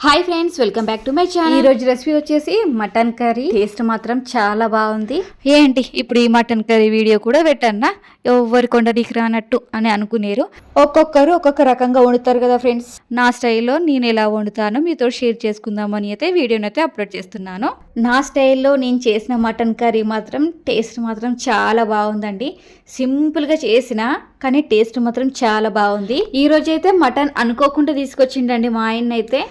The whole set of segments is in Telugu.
Hi friends, welcome back to my channel. ఈ రోజు రెసిపీ వచ్చేసి మటన్ కర్రీ. టేస్ట్ మాత్రం చాలా బాగుంది. ఏంటి ఇప్పుడు ఈ మటన్ కర్రీ వీడియో కూడా పెట్టన్నా, ఎవరి కొండరికి రానట్టు అని అనుకునేరు. ఒక్కొక్కరు ఒక్కొక్క రకంగా వండుతారు కదా ఫ్రెండ్స్. నా స్టైల్లో నేను ఎలా వండుతానో మీతో షేర్ చేసుకుందామని అయితే వీడియోని అయితే అప్లోడ్ చేస్తున్నాను. నా స్టైల్లో నేను చేసిన మటన్ కర్రీ మాత్రం టేస్ట్ మాత్రం చాలా బాగుందండి. సింపుల్గా చేసిన కానీ టేస్ట్ మాత్రం చాలా బాగుంది. ఈ రోజు అయితే మటన్ అనుకోకుండా తీసుకొచ్చిండండి మా ఆయన అయితే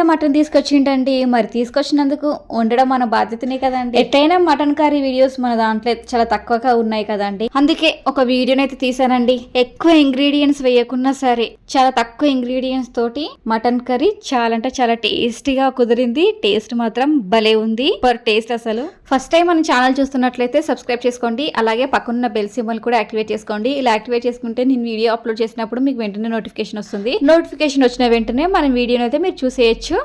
మటన్ తీసుకొచ్చిండండి. మరి తీసుకొచ్చినందుకు వండడం మన బాధ్యతనే కదండి. ఎట్టయినా మటన్ కర్రీ వీడియోస్ మన దాంట్లో చాలా తక్కువగా ఉన్నాయి కదండి. అందుకే ఒక వీడియోని అయితే తీసానండి. ఎక్కువ ఇంగ్రీడియంట్స్ వేయకున్నా సరే చాలా తక్కువ ఇంగ్రీడియంట్స్ తోటి మటన్ కర్రీ చాలా అంటే చాలా టేస్టీగా కుదిరింది. టేస్ట్ మాత్రం భలే ఉంది. టేస్ట్ అసలు ఫస్ట్ టైం మన ఛానల్ చూస్తున్నట్లయితే సబ్స్క్రైబ్ చేసుకోండి. అలాగే పక్కన బెల్ సింబల్ కూడా యాక్టివేట్ చేసుకోండి. ఇలా యాక్టివేట్ చేసుకుంటే నేను వీడియో అప్లోడ్ చేసినప్పుడు మీకు వెంటనే నోటిఫికేషన్ వస్తుంది. నోటిఫికేషన్ వచ్చిన వెంటనే మన వీడియోని అయితే మీరు చూసేయచ్చు.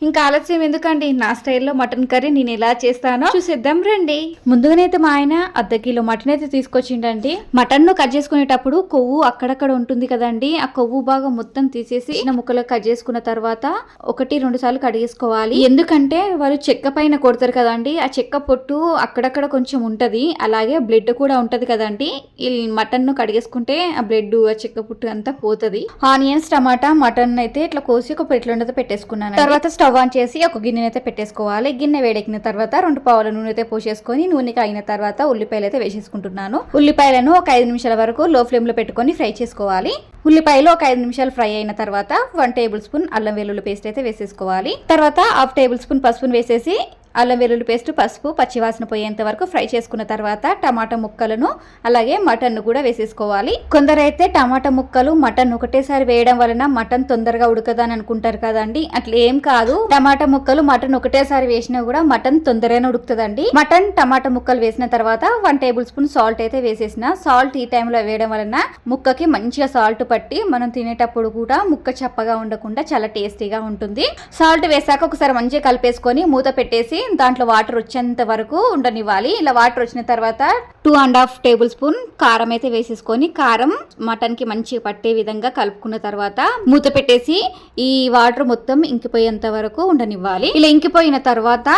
ఇంకా ఆలస్యం ఎందుకండి, నా స్టైల్లో మటన్ కర్రీ నేను ఎలా చేస్తానో చూసేద్దాం రండి. ముందుగానైతే మా ఆయన అర్ధ కిలో మటన్ అయితే తీసుకొచ్చిండండి. మటన్ ను కట్ చేసుకునేటప్పుడు కొవ్వు అక్కడక్కడ ఉంటుంది కదండి. ఆ కొవ్వు బాగా మొత్తం తీసేసి చిన్న ముక్కలు కట్ చేసుకున్న తర్వాత 1-2 సార్లు కడిగేసుకోవాలి. ఎందుకంటే వాళ్ళు చెక్క పైన కొడతారు కదండి. ఆ చెక్క పొట్టు అక్కడక్కడ కొంచెం ఉంటది. అలాగే బ్లడ్ కూడా ఉంటది కదండి. ఈ మటన్ ను కడిగేసుకుంటే ఆ బ్లడ్ ఆ చెక్క పొట్టు అంతా పోతది. ఆనియన్స్, టమాటా, మటన్ అయితే ఇట్లా కోసి ఒక ప్లేట్లో పెట్టేసుకున్నాను. తర్వాత స్టవ్ ఆన్ చేసి ఒక గిన్నె అయితే పెట్టేసుకోవాలి. గిన్నె వేడెక్కిన తర్వాత 2 పావుల నూనె అయితే పోసేసుకొని నూనెకి అయిన తర్వాత ఉల్లిపాయలు అయితే వేసేసుకుంటున్నాను. ఉల్లిపాయలను ఒక 5 నిమిషాల వరకు లో ఫ్లేమ్ లో పెట్టుకొని ఫ్రై చేసుకోవాలి. ఉల్లిపాయలు ఒక 5 నిమిషాలు ఫ్రై అయిన తర్వాత 1 టేబుల్ స్పూన్ అల్లం వెల్లుల్లి పేస్ట్ అయితే వేసేసుకోవాలి. తర్వాత 1/2 టేబుల్ స్పూన్ పసుపును వేసేసి అల్లం వెల్లుల్లి పేస్ట్, పసుపు పచ్చివాసన పోయేంత వరకు ఫ్రై చేసుకున్న తర్వాత టమాటా ముక్కలను అలాగే మటన్ కూడా వేసేసుకోవాలి. కొందరైతే టమాటా ముక్కలు మటన్ ఒకటేసారి వేయడం వలన మటన్ తొందరగా ఉడకదని అనుకుంటారు కదండి. అట్లా ఏం కాదు. టమాటా ముక్కలు మటన్ ఒకటేసారి వేసినా కూడా మటన్ తొందరగానే ఉడుకుతుందండి. మటన్ టమాటా ముక్కలు వేసిన తర్వాత 1 టేబుల్ స్పూన్ సాల్ట్ అయితే వేసేసిన. సాల్ట్ ఈ టైంలో వేయడం వలన ముక్కకి మంచిగా సాల్ట్ పట్టి మనం తినేటప్పుడు కూడా ముక్క చప్పగా ఉండకుండా చాలా టేస్టీగా ఉంటుంది. సాల్ట్ వేసాక ఒకసారి మంచిగా కలిపేసుకొని మూత పెట్టేసి దాంట్లో వాటర్ వచ్చేంత వరకు ఉండనివ్వాలి. ఇలా వాటర్ వచ్చిన తర్వాత 2.5 టేబుల్ స్పూన్ కారం అయితే వేసేసుకొని కారం మటన్ కి మంచిగా పట్టే విధంగా కలుపుకున్న తర్వాత మూత పెట్టేసి ఈ వాటర్ మొత్తం ఇంకిపోయేంత వరకు ఉండనివ్వాలి. ఇలా ఇంకిపోయిన తర్వాత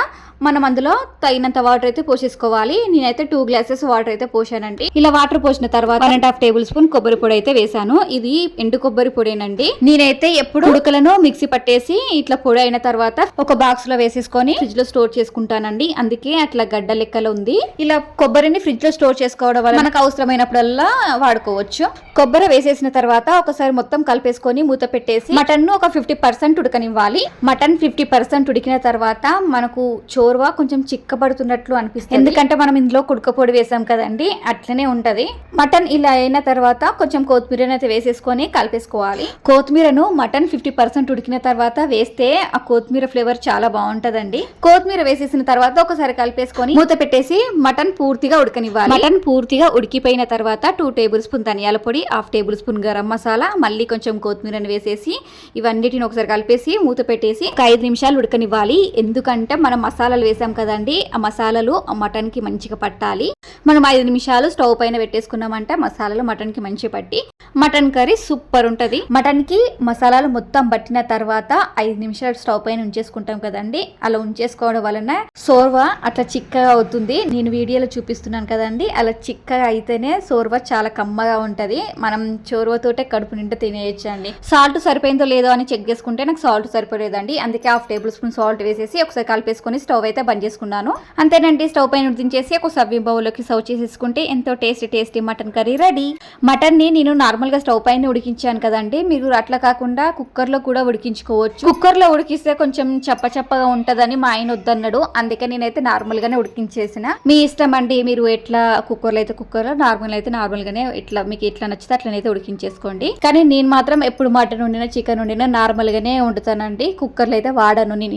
మనం అందులో తగినంత వాటర్ అయితే పోసేసుకోవాలి. నేనైతే 2 గ్లాసెస్ వాటర్ అయితే పోసానండి. ఇలా వాటర్ పోసిన తర్వాత 1.5 టేబుల్ స్పూన్ కొబ్బరి పొడి అయితే వేసాను. ఇది ఎండు కొబ్బరి పొడేనండి. నేనైతే ఎప్పుడు ఉడకలను మిక్సీ పట్టేసి ఇట్లా పొడి అయిన తర్వాత ఒక బాక్స్ లో వేసేసుకొని ఫ్రిడ్జ్ లో స్టోర్ చేసుకుంటానండి. అందుకే అట్లా గడ్డ లెక్కలో ఉంది. ఇలా కొబ్బరిని ఫ్రిడ్జ్ లో స్టోర్ చేసుకోవడం వల్ల మనకు అవసరమైనప్పుడల్లా వాడుకోవచ్చు. కొబ్బరి వేసేసిన తర్వాత ఒకసారి మొత్తం కలిపేసుకొని మూత పెట్టేసి మటన్ ను ఒక 50% ఉడకనివ్వాలి. మటన్ 50% ఉడికిన తర్వాత మనకు చోర్వా కొంచెం చిక్కబడుతున్నట్లు అనిపిస్తుంది. ఎందుకంటే మనం ఇందులో కుడకపొడి వేసాం కదండి, అట్లనే ఉంటది. మటన్ ఇలా అయిన తర్వాత కొంచెం కొత్తిమీరని అయితే వేసేసుకొని కలిపేసుకోవాలి. కొత్తిమీరను మటన్ 50% ఉడికిన తర్వాత వేస్తే ఆ కొత్తిమీర ఫ్లేవర్ చాలా బాగుంటదండి. కొత్తిమీర వేసేసిన తర్వాత ఒకసారి కలిపేసుకొని మూత పెట్టేసి మటన్ పూర్తిగా ఉడకనివ్వాలి. మటన్ పూర్తిగా ఉడికిపోయిన తర్వాత 2 టేబుల్ స్పూన్ ధనియాల పొడి, 1/2 టేబుల్ స్పూన్ గరం మసాలా, మళ్ళీ కొంచెం కొత్తిమీరని వేసేసి ఇవన్నిటిని ఒకసారి కలిపేసి మూత పెట్టేసి 5 నిమిషాలు ఉడకనివ్వాలి. ఎందుకంటే మనం మసాలాలు వేసాం కదండి, ఆ మసాలాలు ఆ మటన్ కి మంచిగా పట్టాలి. మనం 5 నిమిషాలు స్టవ్ పైన పెట్టేసుకున్నామంటే మసాలాలు మటన్ కి మంచిగా పట్టి మటన్ కర్రీ సూపర్ ఉంటది. మటన్ కి మసాలాలు మొత్తం పట్టిన తర్వాత 5 నిమిషాలు స్టవ్ పైన ఉంచేసుకుంటాం కదండి. అలా ఉంచేసుకోవడం వలన సోర్వా అట్లా చిక్కగా అవుతుంది. నేను వీడియోలో చూపిస్తున్నాను కదండి, అలా చిక్కగా అయితేనే సోర్వా చాలా కమ్మగా ఉంటది. మనం చోర్వతోటే కడుపు నిండా తినేయచ్చు అండి. సాల్ట్ సరిపోయిందో లేదో అని చెక్ చేసుకుంటే నాకు సాల్ట్ సరిపోలేదండి. అందుకే 1/2 టేబుల్ స్పూన్ సాల్ట్ వేసేసి ఒకసారి కలిపేసుకొని స్టవ్ అయితే బంద్ చేసుకున్నాను. అంతేనండి, స్టవ్ పైన ఉడికించేసి ఒక సర్వింగ్ బౌల్లోకి సర్వ్ చేసేసుకుంటే ఎంతో tasty mutton curry ready. Mutton ని నేను నార్మల్ గా స్టవ్ పైన ఉడికించాను కదండి, మీరు అట్లా కాకుండా కుక్కర్ లో కూడా ఉడికించుకోవచ్చు. కుక్కర్ లో ఉడికిస్తే కొంచెం చప్పగా ఉంటదని మా ఆయన వద్దన్నాడు. అందుకే నేనైతే నార్మల్ గానే ఉడికించేసిన. మీ ఇష్టం అండి, మీరు ఎట్లా కుక్కర్ లో అయితే కుక్కర్ లో, నార్మల్ అయితే నార్మల్ గానే ఎట్లా మీకు ఎట్లా నచ్చితే అట్లనైతే ఉడికించేసుకోండి. కానీ నేను మాత్రం ఎప్పుడు మటన్ వండినా చికెన్ వండినా నార్మల్ గానే వండుతానండి. కుక్కర్లో అయితే వాడను. నేను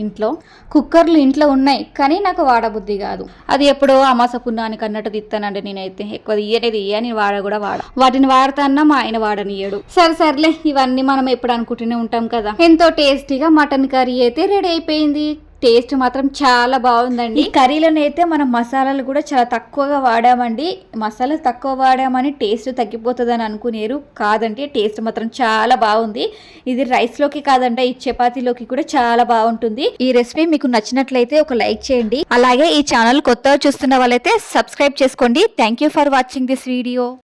కుక్కర్లు ఇంట్లో ఉన్నాయి కానీ నాకు వాడబుద్ధి కాదు. అది ఎప్పుడో అమాస పున్నానికి అన్నట్టు తిత్తానండి. నేనైతే ఎక్కువ నేను వాడ వాటిని వాడతాన్నా మా ఆయన వాడనియ్యడు. సర్లే, ఇవన్నీ మనం ఎప్పుడు అనుకుంటూనే ఉంటాం కదా. ఎంతో టేస్టీగా మటన్ కర్రీ అయితే రెడీ అయిపోయింది. టేస్ట్ మాత్రం చాలా బాగుందండి. ఈ కర్రీలోనే అయితే మనం మసాలాలు కూడా చాలా తక్కువగా వాడామండి. మసాలా తక్కువ వాడామని టేస్ట్ తగ్గిపోతుందని అనుకునేరు, కాదండి టేస్ట్ మాత్రం చాలా బాగుంది. ఇది రైస్ లోకి కాదండి, ఈ చపాతీలోకి కూడా చాలా బాగుంటుంది. ఈ రెసిపీ మీకు నచ్చినట్లయితే ఒక లైక్ చేయండి. అలాగే ఈ ఛానల్ కొత్తగా చూస్తున్న వాళ్ళైతే సబ్స్క్రైబ్ చేసుకోండి. Thank you for watching this video.